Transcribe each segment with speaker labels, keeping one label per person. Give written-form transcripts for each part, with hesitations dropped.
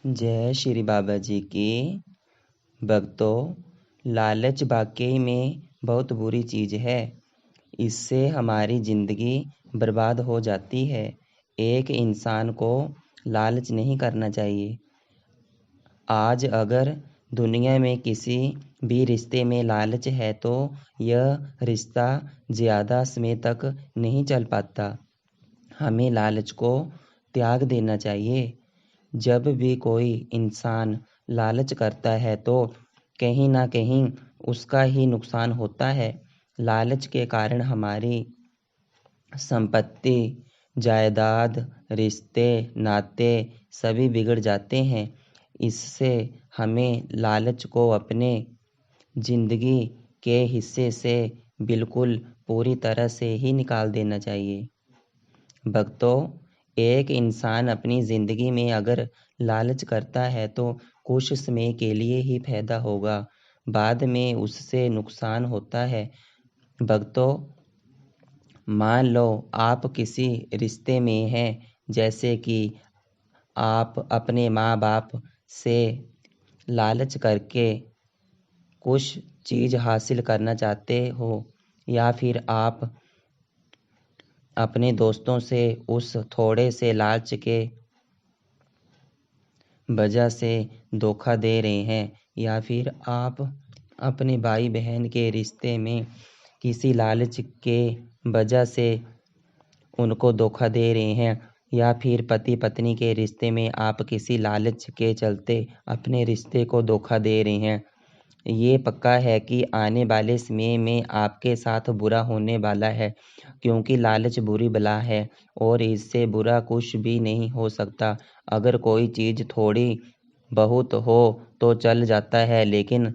Speaker 1: जय श्री बाबा जी की। भक्तों, लालच वाकई में बहुत बुरी चीज़ है। इससे हमारी ज़िंदगी बर्बाद हो जाती है। एक इंसान को लालच नहीं करना चाहिए। आज अगर दुनिया में किसी भी रिश्ते में लालच है तो यह रिश्ता ज़्यादा समय तक नहीं चल पाता। हमें लालच को त्याग देना चाहिए। जब भी कोई इंसान लालच करता है तो कहीं ना कहीं उसका ही नुकसान होता है। लालच के कारण हमारी संपत्ति, जायदाद, रिश्ते, नाते सभी बिगड़ जाते हैं। इससे हमें लालच को अपने ज़िंदगी के हिस्से से बिल्कुल पूरी तरह से ही निकाल देना चाहिए। भक्तों, एक इंसान अपनी ज़िंदगी में अगर लालच करता है तो कुछ समय के लिए ही फायदा होगा, बाद में उससे नुकसान होता है। भक्तों, मान लो आप किसी रिश्ते में हैं, जैसे कि आप अपने माँ बाप से लालच करके कुछ चीज़ हासिल करना चाहते हो, या फिर आप अपने दोस्तों से उस थोड़े से लालच के वजह से धोखा दे रहे हैं, या फिर आप अपने भाई बहन के रिश्ते में किसी लालच के वजह से उनको धोखा दे रहे हैं, या फिर पति पत्नी के रिश्ते में आप किसी लालच के चलते अपने रिश्ते को धोखा दे रहे हैं। ये पक्का है कि आने वाले समय में आपके साथ बुरा होने वाला है, क्योंकि लालच बुरी बला है और इससे बुरा कुछ भी नहीं हो सकता। अगर कोई चीज़ थोड़ी बहुत हो तो चल जाता है, लेकिन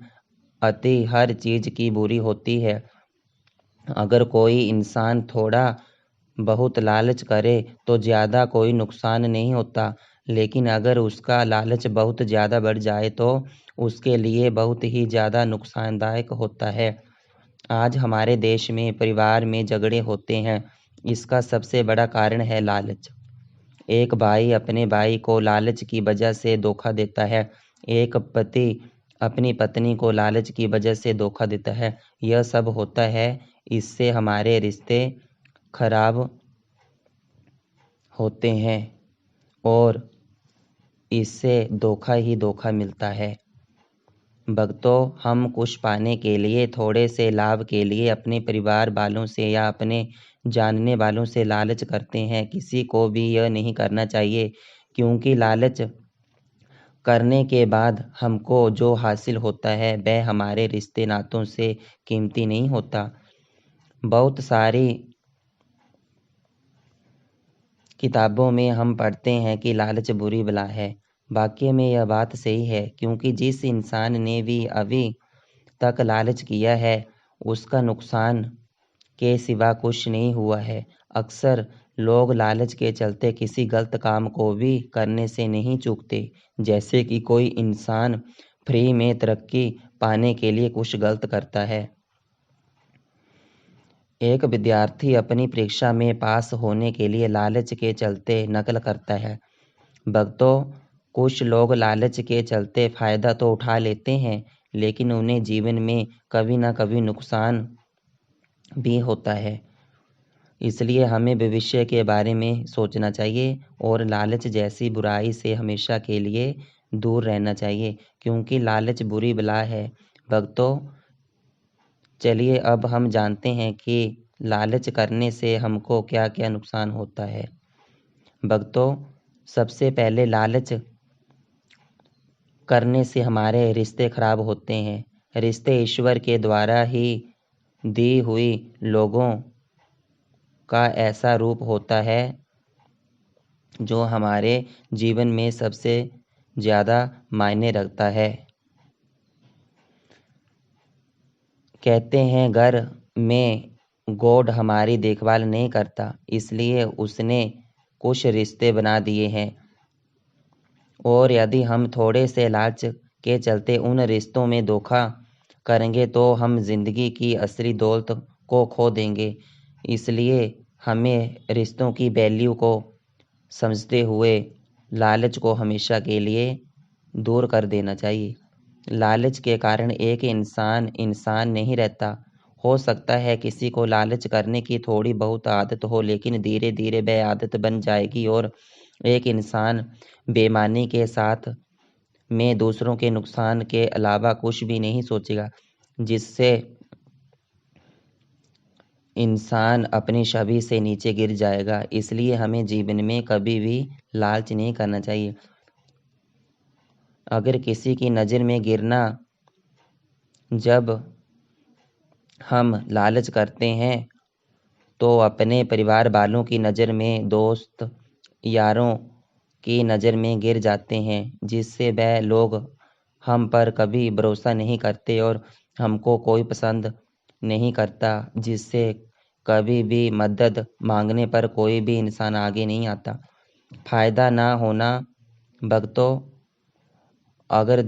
Speaker 1: अति हर चीज़ की बुरी होती है। अगर कोई इंसान थोड़ा बहुत लालच करे तो ज़्यादा कोई नुकसान नहीं होता, लेकिन अगर उसका लालच बहुत ज़्यादा बढ़ जाए तो उसके लिए बहुत ही ज़्यादा नुकसानदायक होता है। आज हमारे देश में परिवार में झगड़े होते हैं, इसका सबसे बड़ा कारण है लालच। एक भाई अपने भाई को लालच की वजह से धोखा देता है, एक पति अपनी पत्नी को लालच की वजह से धोखा देता है। यह सब होता है, इससे हमारे रिश्ते खराब होते हैं और इससे धोखा ही धोखा मिलता है। भक्तों, हम कुछ पाने के लिए, थोड़े से लाभ के लिए अपने परिवार वालों से या अपने जानने वालों से लालच करते हैं। किसी को भी यह नहीं करना चाहिए, क्योंकि लालच करने के बाद हमको जो हासिल होता है वह हमारे रिश्ते नातों से कीमती नहीं होता। बहुत सारी किताबों में हम पढ़ते हैं कि लालच बुरी बला है। वाकई में यह बात सही है, क्योंकि जिस इंसान ने भी अभी तक लालच किया है उसका नुकसान के सिवा कुछ नहीं हुआ है। अक्सर लोग लालच के चलते किसी गलत काम को भी करने से नहीं चूकते। जैसे कि कोई इंसान फ्री में तरक्की पाने के लिए कुछ गलत करता है। एक विद्यार्थी अपनी परीक्षा में पास होने के लिए लालच के चलते नकल करता है। भक्तों, कुछ लोग लालच के चलते फ़ायदा तो उठा लेते हैं, लेकिन उन्हें जीवन में कभी ना कभी नुकसान भी होता है। इसलिए हमें भविष्य के बारे में सोचना चाहिए और लालच जैसी बुराई से हमेशा के लिए दूर रहना चाहिए, क्योंकि लालच बुरी बला है। भक्तों, चलिए अब हम जानते हैं कि लालच करने से हमको क्या क्या नुकसान होता है। भक्तों, सबसे पहले लालच करने से हमारे रिश्ते खराब होते हैं। रिश्ते ईश्वर के द्वारा ही दी हुई लोगों का ऐसा रूप होता है जो हमारे जीवन में सबसे ज़्यादा मायने रखता है। कहते हैं घर में गॉड हमारी देखभाल नहीं करता, इसलिए उसने कुछ रिश्ते बना दिए हैं, और यदि हम थोड़े से लालच के चलते उन रिश्तों में धोखा करेंगे तो हम जिंदगी की असली दौलत को खो देंगे। इसलिए हमें रिश्तों की वैल्यू को समझते हुए लालच को हमेशा के लिए दूर कर देना चाहिए। लालच के कारण एक इंसान इंसान नहीं रहता। हो सकता है किसी को लालच करने की थोड़ी बहुत आदत हो, लेकिन धीरे धीरे वह आदत बन जाएगी और एक इंसान बेईमानी के साथ में दूसरों के नुकसान के अलावा कुछ भी नहीं सोचेगा, जिससे इंसान अपनी छवि से नीचे गिर जाएगा। इसलिए हमें जीवन में कभी भी लालच नहीं करना चाहिए। अगर किसी की नज़र में गिरना, जब हम लालच करते हैं तो अपने परिवार वालों की नज़र में, दोस्त यारों की नज़र में गिर जाते हैं, जिससे वह लोग हम पर कभी भरोसा नहीं करते और हमको कोई पसंद नहीं करता, जिससे कभी भी मदद मांगने पर कोई भी इंसान आगे नहीं आता। फ़ायदा ना होना भक्तों, अगर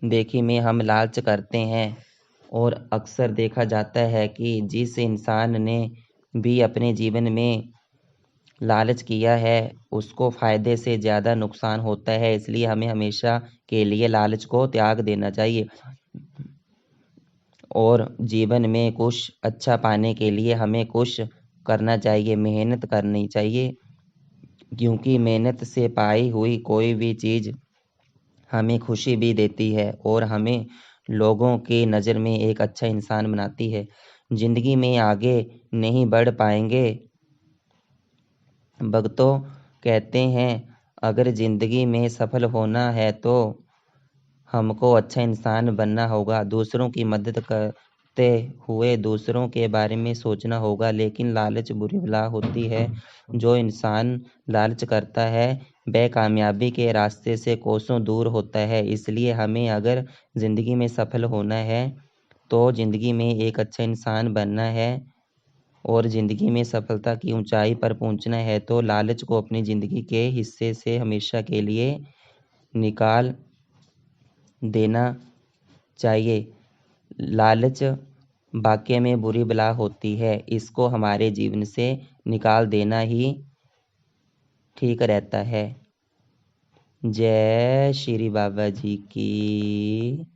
Speaker 1: देखी में हम लालच करते हैं और अक्सर देखा जाता है कि जिस इंसान ने भी अपने जीवन में लालच किया है उसको फ़ायदे से ज़्यादा नुकसान होता है। इसलिए हमें हमेशा के लिए लालच को त्याग देना चाहिए और जीवन में कुछ अच्छा पाने के लिए हमें कुछ करना चाहिए, मेहनत करनी चाहिए, क्योंकि मेहनत से पाई हुई कोई भी चीज़ हमें खुशी भी देती है और हमें लोगों की नज़र में एक अच्छा इंसान बनाती है। ज़िंदगी में आगे नहीं बढ़ पाएंगे भक्तों, कहते हैं अगर ज़िंदगी में सफल होना है तो हमको अच्छा इंसान बनना होगा, दूसरों की मदद करते हुए दूसरों के बारे में सोचना होगा। लेकिन लालच बुरी बला होती है। जो इंसान लालच करता है वह कामयाबी के रास्ते से कोसों दूर होता है। इसलिए हमें अगर ज़िंदगी में सफल होना है तो ज़िंदगी में एक अच्छा इंसान बनना है और ज़िंदगी में सफलता की ऊंचाई पर पहुंचना है तो लालच को अपनी ज़िंदगी के हिस्से से हमेशा के लिए निकाल देना चाहिए। लालच वाकई में बुरी बला होती है, इसको हमारे जीवन से निकाल देना ही ठीक रहता है। जय श्री बाबा जी की।